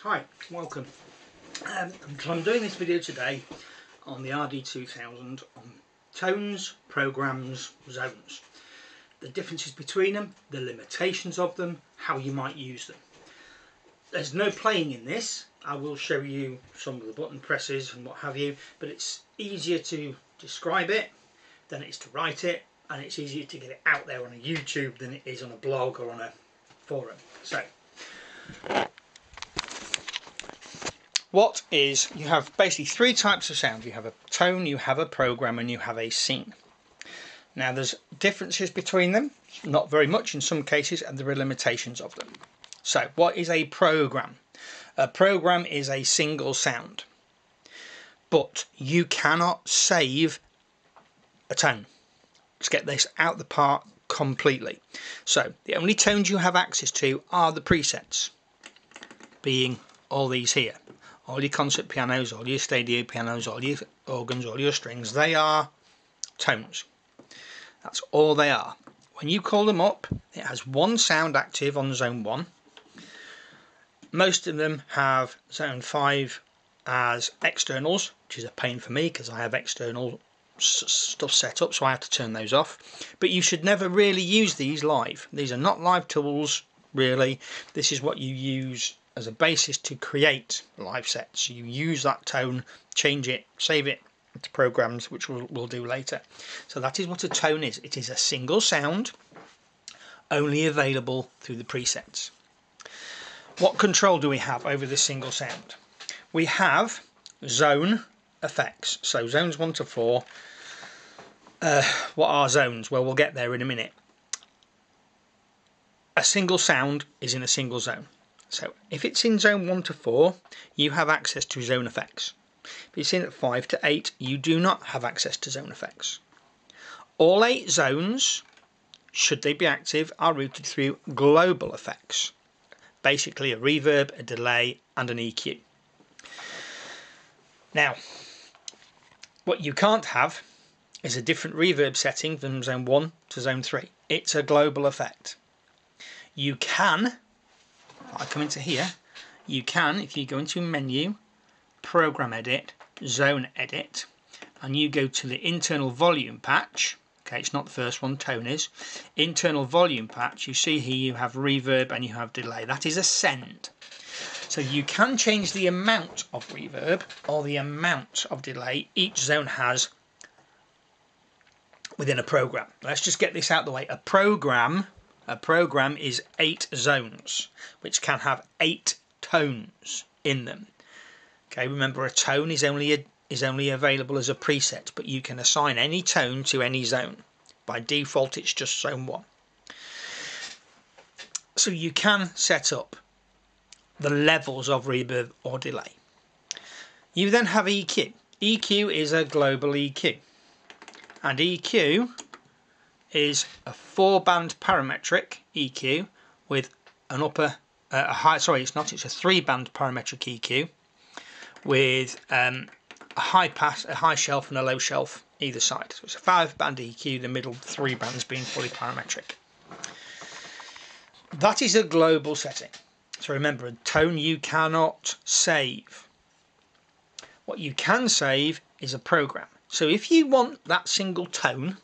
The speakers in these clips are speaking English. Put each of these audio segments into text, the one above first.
Hi, welcome. So I'm doing this video today on the RD2000 on tones, programs, zones. The differences between them, the limitations of them, how you might use them. There's no playing in this. I will show you some of the button presses and what have you, but it's easier to describe it than it is to write it, and it's easier to get it out there on a YouTube than it is on a blog or on a forum. So you have basically three types of sound. You have a tone, you have a program, and you have a scene. Now there's differences between them, not very much in some cases, and there are limitations of them. So what is a program? A program is a single sound, but you cannot save a tone. Let's get this out the park completely. So the only tones you have access to are the presets, being all these here. All your concert pianos, all your stadio pianos, all your organs, all your strings, they are tones. That's all they are. When you call them up, it has one sound active on zone 1. Most of them have zone 5 as externals, which is a pain for me because I have external stuff set up, so I have to turn those off. But you should never really use these live. These are not live tools, really. This is what you use as a basis to create live sets. You use that tone, change it, save it to programs, which we'll do later. So that is what a tone is. It is a single sound, only available through the presets. What control do we have over this single sound? We have zone effects. So zones 1 to 4. What are zones? Well, we'll get there in a minute. A single sound is in a single zone. So if it's in zone 1 to 4, you have access to zone effects. If it's in at 5 to 8, you do not have access to zone effects. All 8 zones, should they be active, are routed through global effects. Basically a reverb, a delay, and an EQ. Now, what you can't have is a different reverb setting from zone 1 to zone 3. It's a global effect. You can, I come into here, you can, if you go into menu, program edit, zone edit, and you go to the internal volume patch. Okay, it's not the first one, tone is. Internal volume patch, you see here you have reverb and you have delay. That is a send. So you can change the amount of reverb or the amount of delay each zone has within a program. Let's just get this out of the way. A program is 8 zones, which can have 8 tones in them. Okay, remember a tone is only available as a preset, but you can assign any tone to any zone. By default, it's just zone 1. So you can set up the levels of reverb or delay. You then have EQ. EQ is a global EQ, and EQ is a 4-band parametric EQ with an upper, it's a 3-band parametric EQ with a high pass, a high shelf, and a low shelf either side. So it's a 5-band EQ, the middle 3 bands being fully parametric. That is a global setting. So remember, a tone you cannot save. What you can save is a program. So if you want that single tone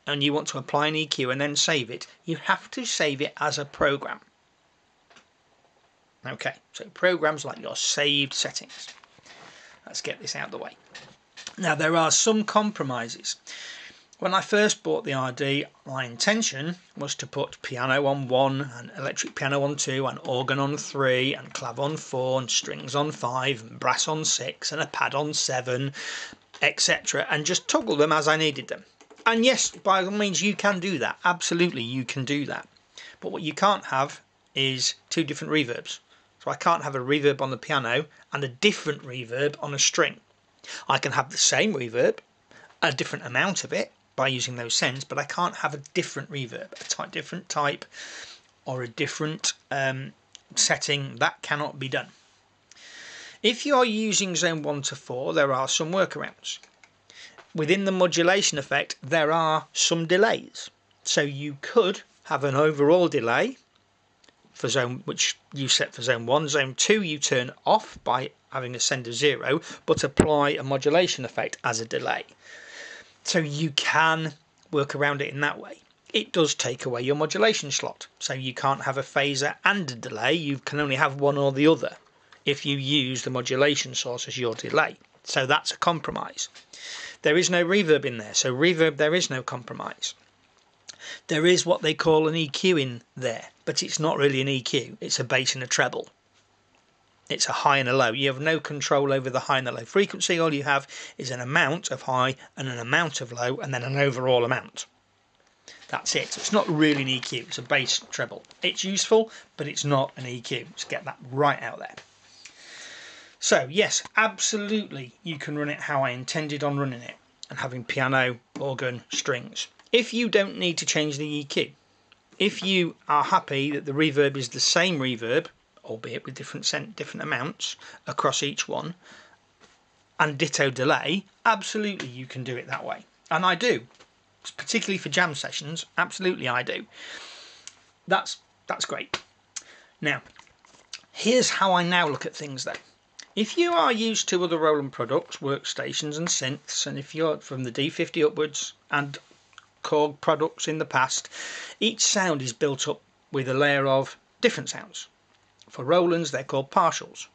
and you want to apply an EQ and then save it, you have to save it as a program. Okay, so programs like your saved settings. Let's get this out of the way. Now there are some compromises. When I first bought the RD, my intention was to put piano on 1 and electric piano on 2 and organ on 3 and clav on 4 and strings on 5 and brass on 6 and a pad on 7, etc., and just toggle them as I needed them. And yes, by all means you can do that. Absolutely you can do that. But what you can't have is 2 different reverbs. So I can't have a reverb on the piano and a different reverb on a string. I can have the same reverb, a different amount of it by using those sends, but I can't have a different reverb, a different type or a different setting. That cannot be done. If you are using zone 1 to 4, there are some workarounds. Within the modulation effect, there are some delays. So you could have an overall delay for zone, which you set for zone 1. Zone 2 you turn off by having a send of 0, but apply a modulation effect as a delay. So you can work around it in that way. It does take away your modulation slot, so you can't have a phaser and a delay. You can only have one or the other if you use the modulation source as your delay. So that's a compromise. There is no reverb in there, so reverb, there is no compromise. There is what they call an EQ in there, but it's not really an EQ. It's a bass and a treble. It's a high and a low. You have no control over the high and the low frequency. All you have is an amount of high and an amount of low, and then an overall amount. That's it. It's not really an EQ. It's a bass treble. It's useful, but it's not an EQ. Let's get that right out there. So yes, absolutely you can run it how I intended on running it, and having piano, organ, strings. If you don't need to change the EQ, if you are happy that the reverb is the same reverb, albeit with different amounts across each one, and ditto delay, absolutely you can do it that way. And I do, particularly for jam sessions. Absolutely I do. That's great. Now, here's how I now look at things though. If you are used to other Roland products, workstations and synths, and if you're from the D50 upwards and Korg products in the past, each sound is built up with a layer of different sounds. For Rolands, they're called partials.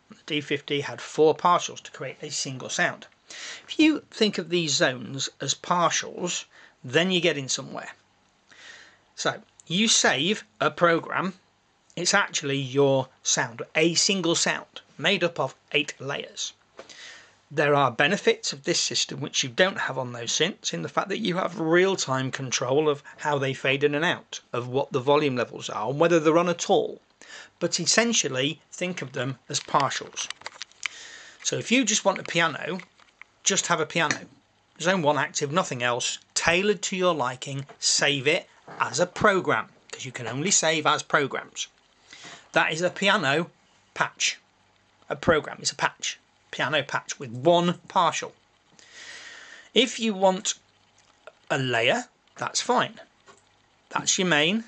The D50 had 4 partials to create a single sound. If you think of these zones as partials, then you're getting somewhere. So you save a program, it's actually your sound, a single sound made up of 8 layers. There are benefits of this system which you don't have on those synths, in the fact that you have real-time control of how they fade in and out, of what the volume levels are, and whether they're on at all. But essentially, think of them as partials. So if you just want a piano, just have a piano. Zone 1 active, nothing else, tailored to your liking, save it as a program, because you can only save as programs. That is a piano patch. A program is a patch. Piano patch with 1 partial. If you want a layer, that's fine. That's your main.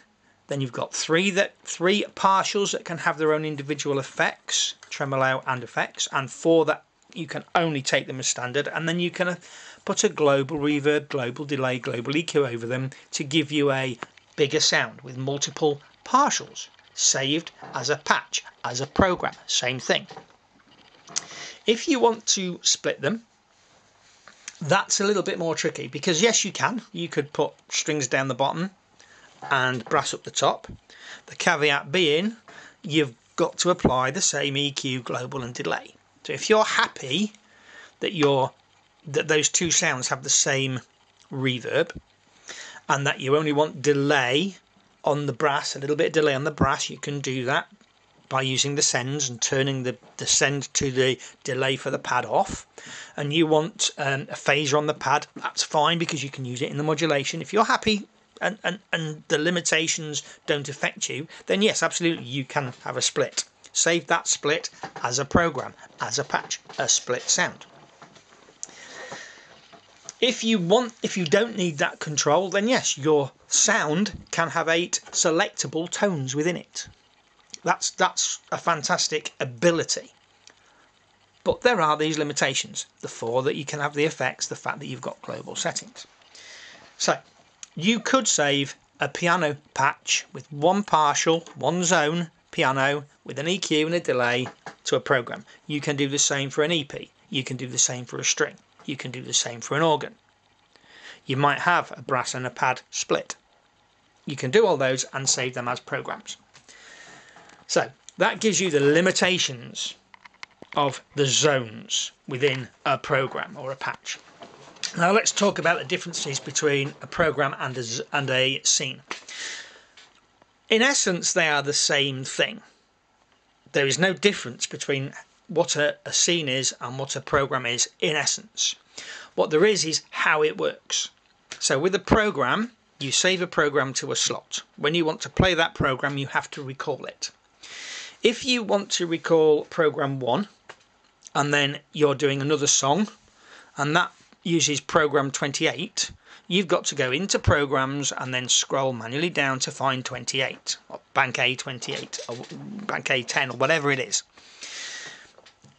Then you've got 3 partials that can have their own individual effects, tremolo and effects, and 4 that you can only take them as standard, and then you can put a global reverb, global delay, global EQ over them to give you a bigger sound with multiple partials, saved as a patch, as a program, same thing. If you want to split them, that's a little bit more tricky, because yes, you can. You could put strings down the bottom and brass up the top. The caveat being, you've got to apply the same EQ, global and delay. So if you're happy that those 2 sounds have the same reverb, and that you only want delay on the brass, a little bit of delay on the brass, you can do that by using the sends and turning the send to the delay for the pad off. And you want a phaser on the pad, that's fine, because you can use it in the modulation. If you're happy and the limitations don't affect you, then yes, absolutely you can have a split. Save that split as a program, as a patch, a split sound. If you don't need that control, then yes, your sound can have 8 selectable tones within it. That's a fantastic ability. But there are these limitations. The 4 that you can have the effects, the fact that you've got global settings. So you could save a piano patch with 1 partial, 1 zone piano with an EQ and a delay to a program. You can do the same for an EP. You can do the same for a string. You can do the same for an organ. You might have a brass and a pad split. You can do all those and save them as programs. So that gives you the limitations of the zones within a program or a patch. Now let's talk about the differences between a program and a scene. In essence, they are the same thing. There is no difference between what a scene is and what a program is in essence. What there is how it works. So with a program, you save a program to a slot. When you want to play that program, you have to recall it. If you want to recall program 1 and then you're doing another song, and that uses program 28, you've got to go into programs and then scroll manually down to find 28, or bank A28, or bank A10, or whatever it is.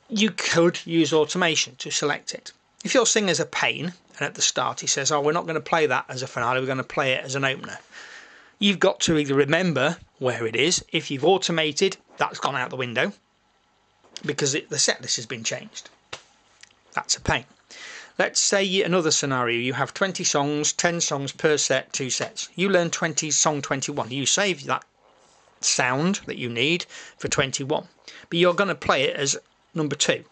You could use automation to select it. If your singer's a pain, and at the start he says, oh, we're not going to play that as a finale, we're going to play it as an opener, you've got to either remember where it is. If you've automated, that's gone out the window, because the set list has been changed. That's a pain. Let's say another scenario, you have 20 songs, 10 songs per set, 2 sets. You learn song 21. You save that sound that you need for 21, but you're going to play it as number 2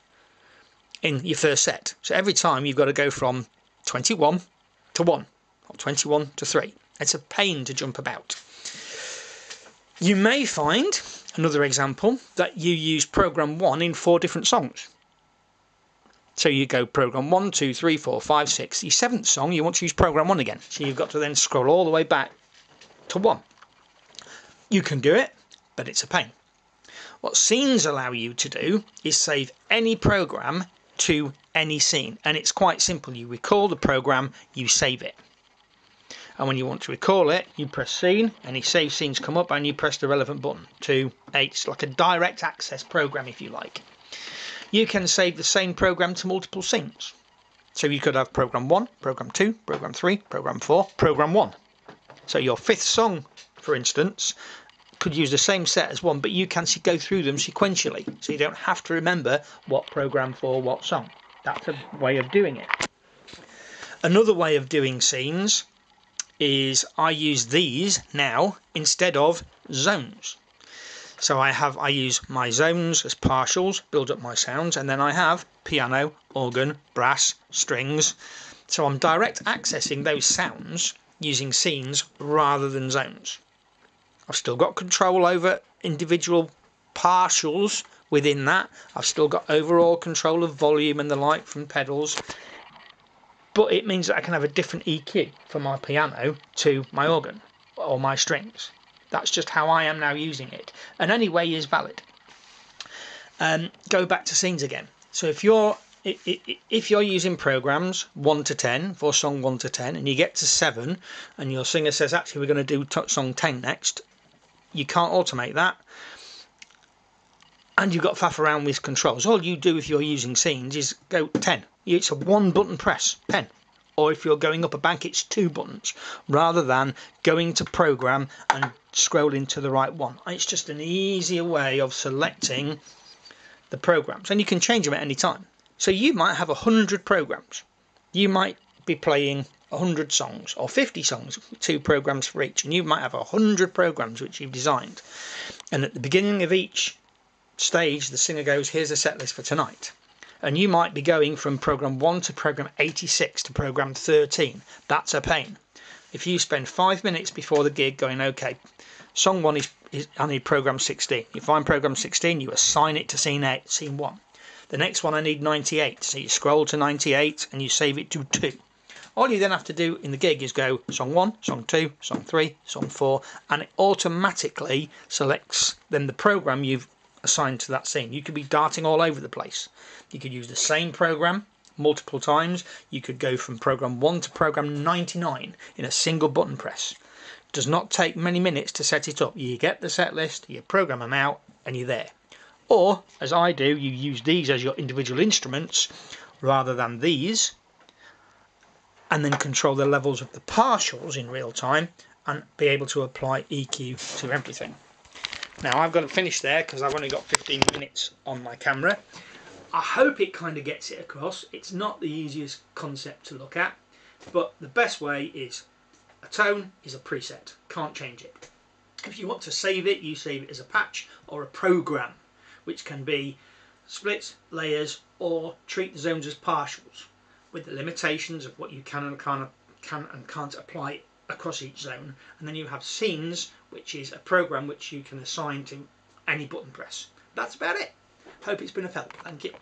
in your first set. So every time you've got to go from 21 to 1, or 21 to 3. It's a pain to jump about. You may find, another example, that you use program 1 in 4 different songs. So you go program 1, 2, 3, 4, 5, 6. The 7th song, you want to use program 1 again. So you've got to then scroll all the way back to 1. You can do it, but it's a pain. What scenes allow you to do is save any program to any scene. And it's quite simple. You recall the program, you save it. And when you want to recall it, you press scene, any save scenes come up, and you press the relevant button to it's like a direct access program, if you like. You can save the same program to multiple scenes. So you could have program 1, program 2, program 3, program 4, program 1. So your 5th song, for instance, could use the same set as 1, but you can go through them sequentially. So you don't have to remember what program for what song. That's a way of doing it. Another way of doing scenes is I use these now instead of zones. So I use my zones as partials, build up my sounds, and then I have piano, organ, brass, strings. So I'm direct accessing those sounds using scenes rather than zones. I've still got control over individual partials within that. I've still got overall control of volume and the like from pedals. But it means that I can have a different EQ for my piano to my organ or my strings. That's just how I am now using it. And any way is valid. Go back to scenes again. So if you're using programs 1 to 10 for song 1 to 10, and you get to 7, and your singer says, actually, we're going to do song 10 next, you can't automate that. And you've got to faff around with controls. All you do if you're using scenes is go 10. It's a 1 button press, 10. Or if you're going up a bank, it's 2 buttons, rather than going to program and scrolling to the right one. It's just an easier way of selecting the programs, and you can change them at any time. So you might have 100 programs. You might be playing 100 songs or 50 songs, 2 programs for each, and you might have 100 programs which you've designed. And at the beginning of each stage, the singer goes, here's a set list for tonight. And you might be going from program 1 to program 86 to program 13. That's a pain. If you spend 5 minutes before the gig going, okay, song 1 is I need program 16. You find program 16, you assign it to scene 1. The next one I need 98. So you scroll to 98 and you save it to 2. All you then have to do in the gig is go song 1, song 2, song 3, song 4, and it automatically selects then the program you've assigned to that scene. You could be darting all over the place. You could use the same program multiple times. You could go from program 1 to program 99 in a single button press. It does not take many minutes to set it up. You get the set list, you program them out, and you're there. Or, as I do, you use these as your individual instruments rather than these, and then control the levels of the partials in real time and be able to apply EQ to everything. Now I've got to finish there because I've only got 15 minutes on my camera. I hope it kind of gets it across. It's not the easiest concept to look at, but the best way is a tone is a preset, can't change it. If you want to save it, you save it as a patch or a program, which can be splits, layers, or treat the zones as partials with the limitations of what you can and can't apply across each zone. And then you have scenes, which is a program which you can assign to any button press. That's about it. Hope it's been of help. Thank you.